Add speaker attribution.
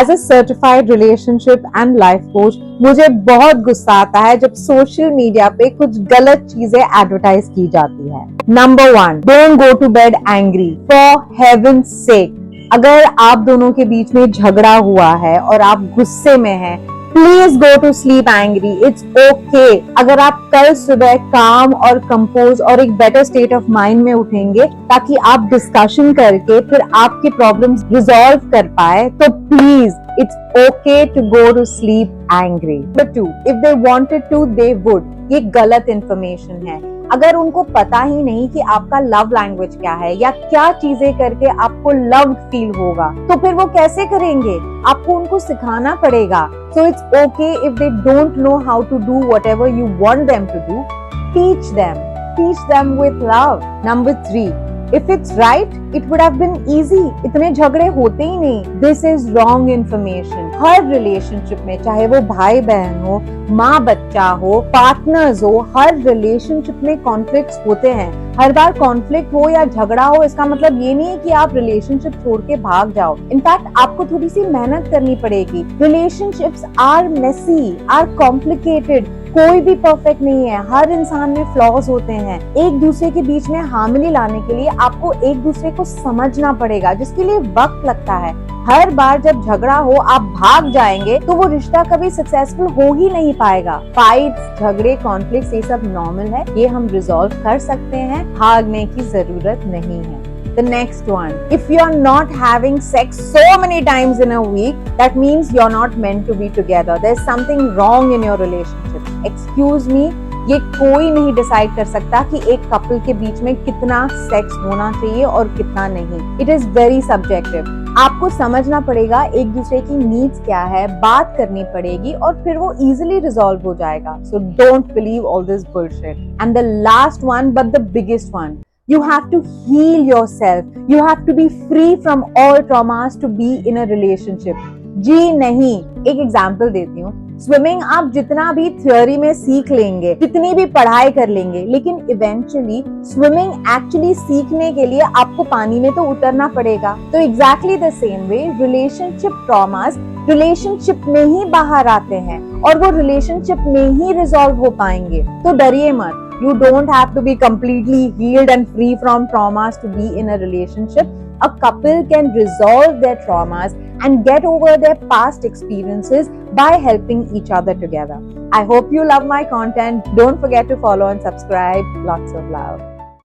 Speaker 1: As a certified relationship and life coach मुझे बहुत गुस्सा आता है जब सोशल मीडिया पे कुछ गलत चीजें एडवर्टाइज की जाती है। नंबर 1, don't go to bed angry, for heaven's sake. अगर आप दोनों के बीच में झगड़ा हुआ है और आप गुस्से में हैं, please go to sleep angry, it's okay. अगर आप कल सुबह काम और कंपोज और एक बेटर स्टेट ऑफ माइंड में उठेंगे ताकि आप डिस्कशन करके फिर आपके प्रॉब्लम्स रिजॉल्व कर पाए, तो please it's okay to go to sleep angry. Number 2, if they wanted to they would. ये गलत इंफॉर्मेशन है। अगर उनको पता ही नहीं कि आपका लव लैंग्वेज क्या है या क्या चीजें करके आपको लव्ड फील होगा, तो फिर वो कैसे करेंगे? आपको उनको सिखाना पड़ेगा। So it's okay if they don't know how to do whatever you want them to do. Teach them with love. Number 3, if it's right, it would have been easy. इतने झगड़े होते ही नहीं। This is wrong information. Her relationship में, चाहे वो भाई बहन हो, माँ बच्चा हो, पार्टनर्स हो, हर रिलेशनशिप में कॉन्फ्लिक्ट्स होते हैं। हर बार कॉन्फ्लिक्ट हो या झगड़ा हो, इसका मतलब ये नहीं है कि आप रिलेशनशिप छोड़ के भाग जाओ। इनफैक्ट आपको थोड़ी सी मेहनत करनी पड़ेगी। Relationships are messy, are complicated. कोई भी परफेक्ट नहीं है, हर इंसान में फ्लॉज होते हैं। एक दूसरे के बीच में हार्मनी लाने के लिए आपको एक दूसरे को समझना पड़ेगा, जिसके लिए वक्त लगता है। हर बार जब झगड़ा हो आप भाग जाएंगे तो वो रिश्ता कभी सक्सेसफुल हो ही नहीं पाएगा। फाइट्स, झगड़े, कॉन्फ्लिक्ट्स, ये सब नॉर्मल है, ये हम रिजॉल्व कर सकते हैं, भागने की जरूरत नहीं है। The next one, if you are not having sex so many times in a week, that means you're not meant to be together. There's something wrong in your relationship. Excuse me, ये कोई नहीं decide कर सकता कि एक couple के बीच में कितना सेक्स होना चाहिए और कितना नहीं। It is very subjective. आपको समझना पड़ेगा एक दूसरे की नीड्स क्या है, बात करनी पड़ेगी और फिर वो इजीली रिजॉल्व हो जाएगा। So don't believe all this bullshit. And the last one, but the biggest one, you have to heal yourself. You have to be free from all traumas to be in a relationship. जी नहीं, एक example देती हूँ। Swimming आप जितना भी theory में सीख लेंगे, जितनी भी पढ़ाई कर लेंगे, लेकिन इवेंचुअली स्विमिंग एक्चुअली सीखने के लिए आपको पानी में तो उतरना पड़ेगा। तो exactly the same way relationship traumas relationship में ही बाहर आते हैं और वो रिलेशनशिप में ही रिजॉल्व हो पाएंगे। तो डरिए मत। You don't have to be completely healed and free from traumas to be in a relationship. A couple can resolve their traumas and get over their past experiences by helping each other together. I hope you love my content. Don't forget to follow and subscribe. Lots of love.